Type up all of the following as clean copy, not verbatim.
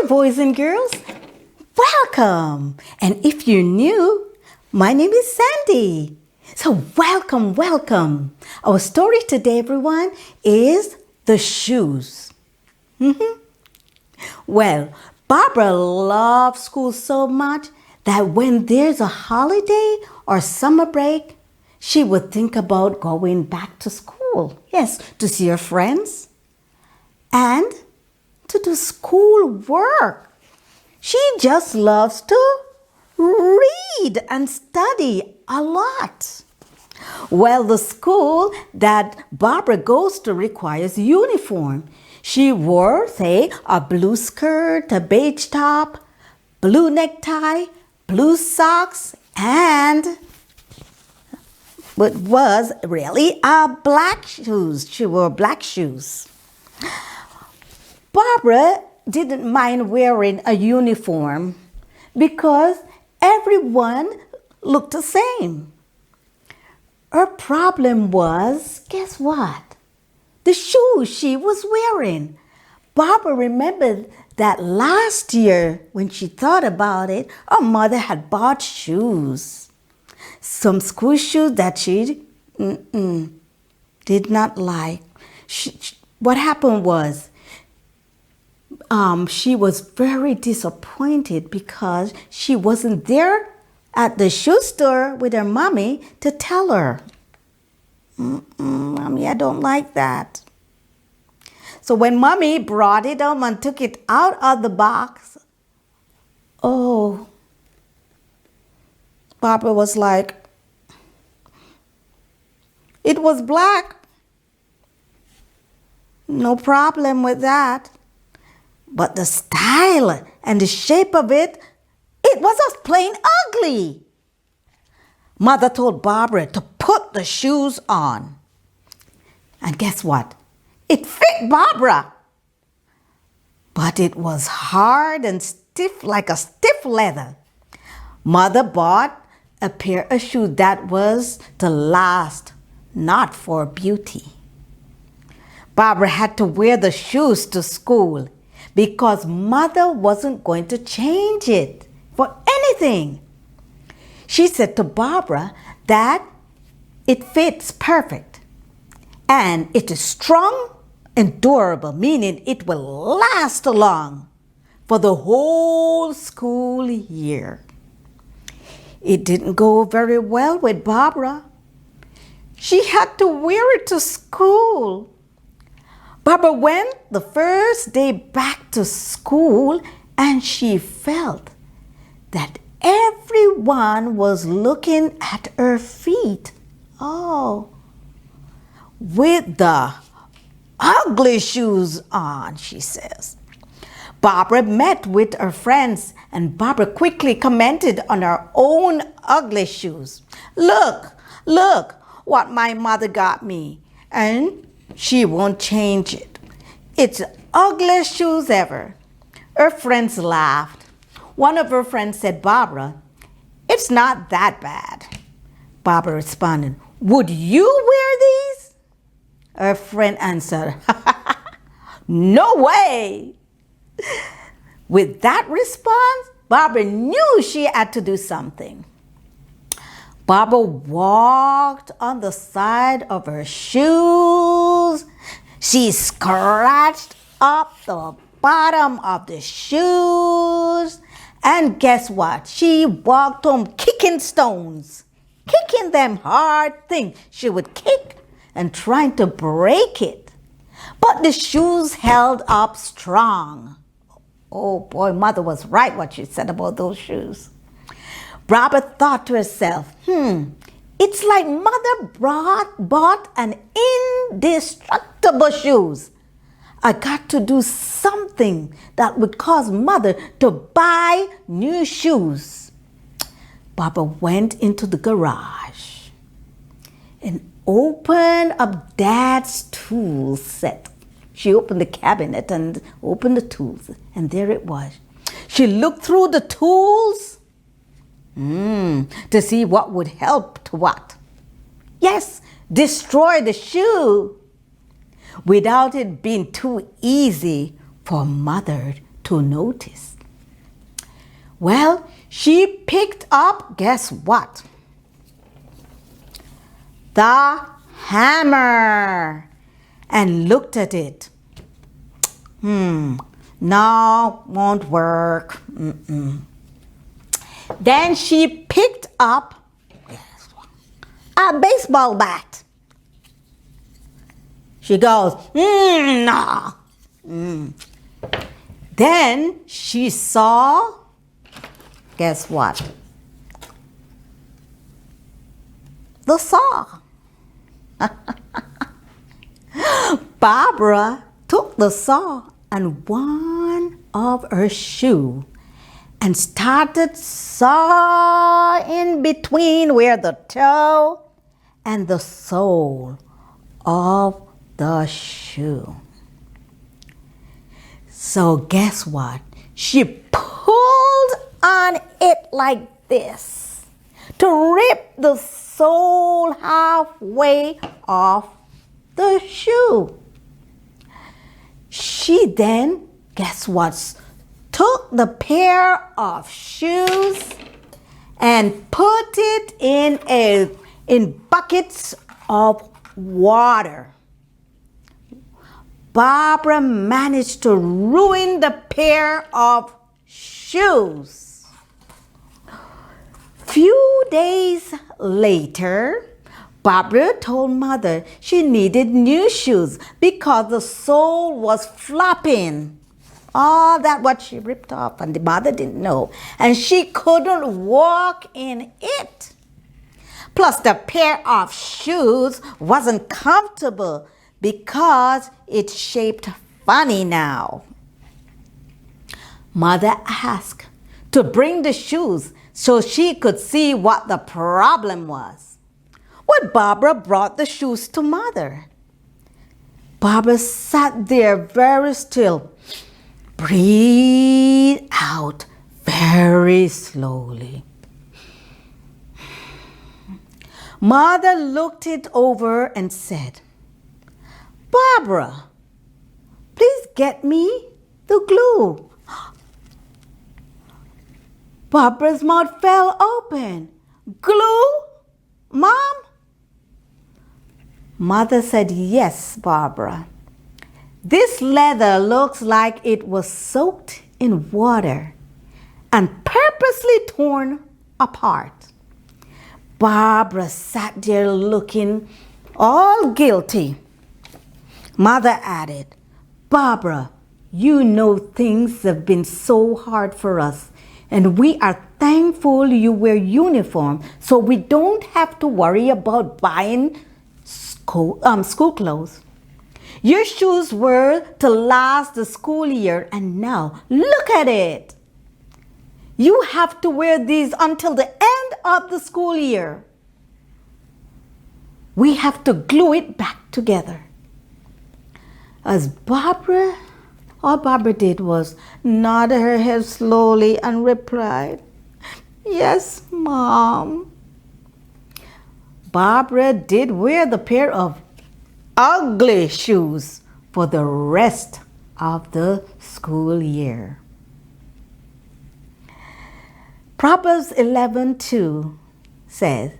boys and girls. Welcome. And if you're new, my name is Sandy. So welcome. Our story today, everyone, is the shoes. Well, Barbara loves school so much that when there's a holiday or summer break, she would think about going back to school. Yes, to see her friends and to do school work. She just loves to read and study a lot. Well, the school that Barbara goes to requires uniform. She wore, say, a blue skirt, a beige top, blue necktie, blue socks, and it was really black shoes. She wore black shoes. Barbara didn't mind wearing a uniform because everyone looked the same. Her problem was, guess what? The shoes she was wearing. Barbara remembered that last year when she thought about it, her mother had bought shoes. Some school shoes that she did not like. What happened was, she was very disappointed because she wasn't there at the shoe store with her mommy to tell her, Mommy, I don't like that. So when Mommy brought it home and took it out of the box, Barbara was like, it was black. No problem with that. But the style and the shape of it was just plain ugly. Mother told Barbara to put the shoes on. And guess what? It fit Barbara. But it was hard and stiff like a stiff leather. Mother bought a pair of shoes that was to last, not for beauty. Barbara had to wear the shoes to school because Mother wasn't going to change it for anything. She said to Barbara that it fits perfect and it is strong and durable, meaning it will last long for the whole school year. It didn't go very well with Barbara. She had to wear it to school. Barbara went the first day back to school and she felt that everyone was looking at her feet. With the ugly shoes on, she says. Barbara met with her friends and Barbara quickly commented on her own ugly shoes. Look what my mother got me, and she won't change it. It's the ugliest shoes ever. Her friends laughed. One of her friends said, Barbara, it's not that bad. Barbara responded, would you wear these? Her friend answered, no way. With that response, Barbara knew she had to do something. Barbara walked on the side of her shoes. She scratched up the bottom of the shoes. And guess what? She walked home kicking stones, kicking them hard things she would kick and trying to break it. But the shoes held up strong. Oh boy, Mother was right what she said about those shoes. Barbara thought to herself, it's like Mother bought an indestructible shoes. I got to do something that would cause Mother to buy new shoes. Barbara went into the garage and opened up Dad's tool set. She opened the cabinet and opened the tools, and there it was. She looked through the tools to see what would help to what? Yes, destroy the shoe without it being too easy for Mother to notice. Well, she picked up, guess what? The hammer, and looked at it. No, won't work. Then she picked up a baseball bat. She goes, no. Then she saw, guess what? The saw. Barbara took the saw and one of her shoe and started sawing between where the toe and the sole of the shoe. So guess what? She pulled on it like this to rip the sole halfway off the shoe. She then, guess what? Took the pair of shoes and put it in buckets of water. Barbara managed to ruin the pair of shoes. Few days later, Barbara told Mother she needed new shoes because the sole was flopping. Oh, that's what she ripped off, and the mother didn't know. And she couldn't walk in it. Plus, the pair of shoes wasn't comfortable because it's shaped funny now. Mother asked to bring the shoes so she could see what the problem was. Well, Barbara brought the shoes to Mother. Barbara sat there very still. Breathe out very slowly. Mother looked it over and said, Barbara, please get me the glue. Barbara's mouth fell open. Glue, Mom? Mother said, yes, Barbara. This leather looks like it was soaked in water and purposely torn apart. Barbara sat there looking all guilty. Mother added, Barbara, you know things have been so hard for us, and we are thankful you wear uniform so we don't have to worry about buying school clothes. Your shoes were to last the school year, and now look at it. You have to wear these until the end of the school year. We have to glue it back together. All Barbara did was nod her head slowly and replied, yes, Mom. Barbara did wear the pair of ugly shoes for the rest of the school year. Proverbs 11:2 says,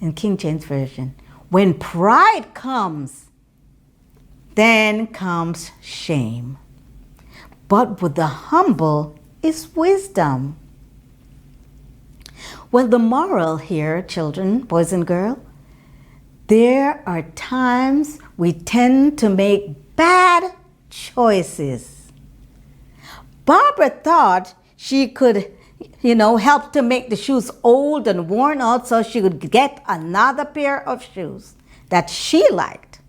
in King James Version, when pride comes, then comes shame. But with the humble is wisdom. Well, the moral here, children, boys and girls, there are times we tend to make bad choices. Barbara thought she could, help to make the shoes old and worn out so she could get another pair of shoes that she liked.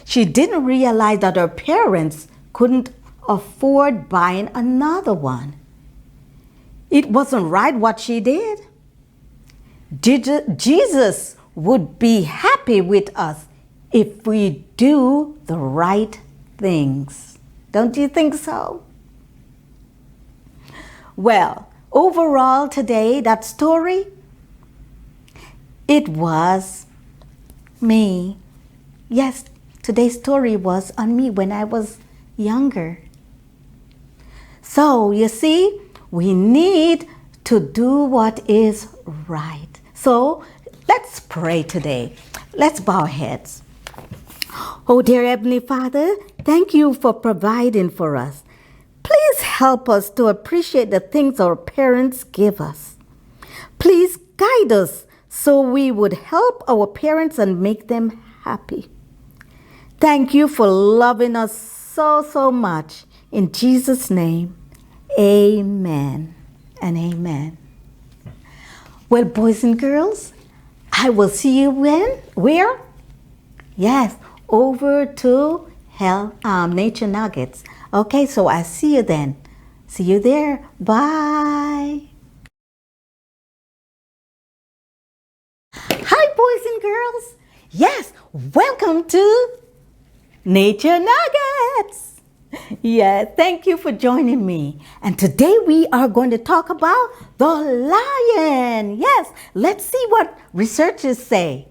She didn't realize that her parents couldn't afford buying another one. It wasn't right what she did. Jesus would be happy with us if we do the right things. Don't you think so? Well, overall today, that story, it was me. Yes, today's story was on me when I was younger. So you see, we need to do what is right. So let's pray today. Let's bow our heads. Oh, dear Heavenly Father, thank you for providing for us. Please help us to appreciate the things our parents give us. Please guide us so we would help our parents and make them happy. Thank you for loving us so much. In Jesus' name, amen and amen. Well, boys and girls, I will see you where? Yes, over to Nature Nuggets. Okay, so I see you then. See you there. Bye. Hi, boys and girls. Yes, welcome to Nature Nuggets. Yeah, thank you for joining me. And today we are going to talk about the lion. Yes, let's see what researchers say.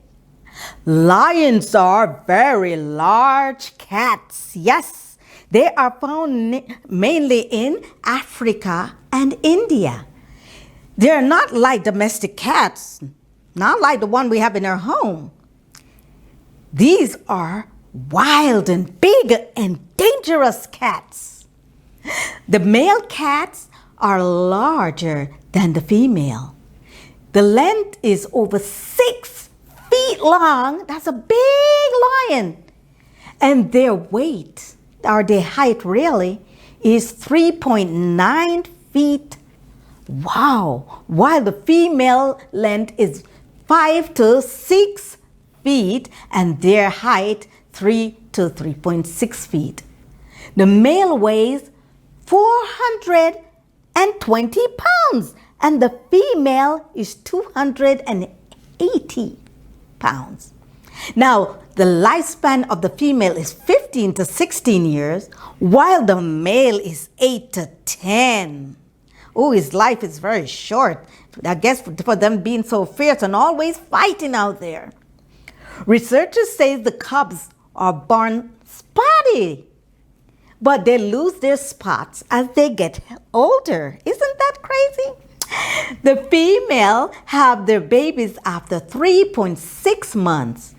Lions are very large cats. Yes, they are found mainly in Africa and India. They're not like domestic cats, not like the one we have in our home. These are wild and big and dangerous cats. The male cats are larger than the female. The length is over 6 feet long. That's a big lion. And their weight, or their height really, is 3.9 feet. Wow. While the female length is 5 to 6 feet and their height 3 to 3.6 feet. The male weighs 420 pounds and the female is 280 pounds. Now, the lifespan of the female is 15 to 16 years, while the male is 8 to 10. Oh, his life is very short. I guess for them being so fierce and always fighting out there. Researchers say the cubs are born spotty, but they lose their spots as they get older. Isn't that crazy? The female have their babies after 3.6 months.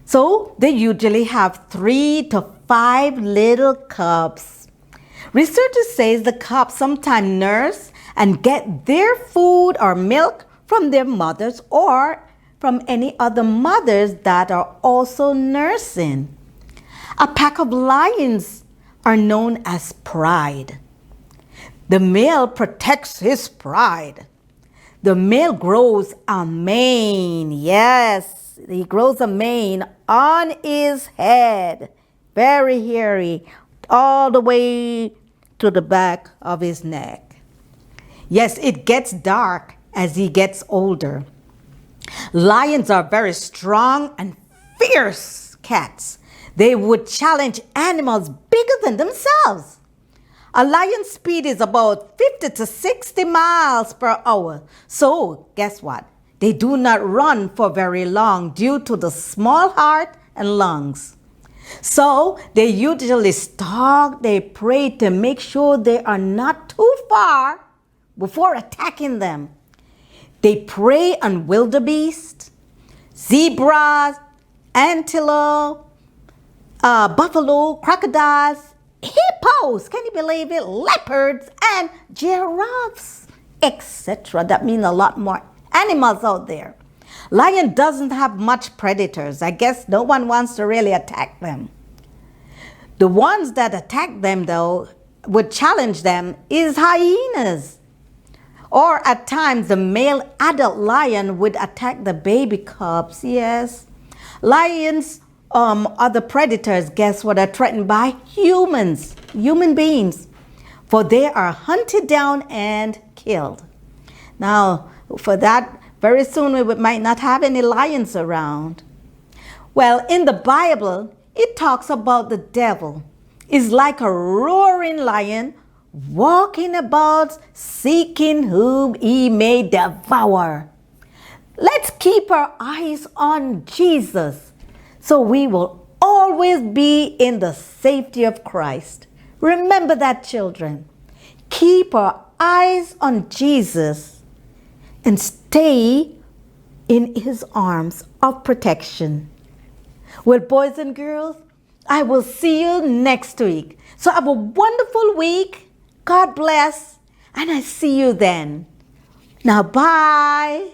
So they usually have 3 to 5 little cubs. Researchers say the cubs sometimes nurse and get their food or milk from their mothers or from any other mothers that are also nursing. A pack of lions are known as pride. The male protects his pride. The male grows a mane. Yes, he grows a mane on his head. Very hairy, all the way to the back of his neck. Yes, it gets dark as he gets older. Lions are very strong and fierce cats. They would challenge animals bigger than themselves. A lion's speed is about 50 to 60 miles per hour. So guess what? They do not run for very long due to the small heart and lungs. So they usually stalk their prey to make sure they are not too far before attacking them. They prey on wildebeest, zebras, antelope, buffalo, crocodiles, hippos, can you believe it? Leopards and giraffes, etc. That means a lot more animals out there. Lion doesn't have much predators. I guess no one wants to really attack them. The ones that attack them, though, would challenge them is hyenas. Or at times, the male adult lion would attack the baby cubs. Yes. Lions are the predators, guess what, are threatened by humans, human beings, for they are hunted down and killed. Now, for that, very soon we might not have any lions around. Well, in the Bible, it talks about the devil is like a roaring lion walking about seeking whom he may devour. Let's keep our eyes on Jesus so we will always be in the safety of Christ. Remember that, children. keep our eyes on Jesus and stay in his arms of protection. Well, boys and girls, I will see you next week. So have a wonderful week. God bless. And I see you then. Now, bye.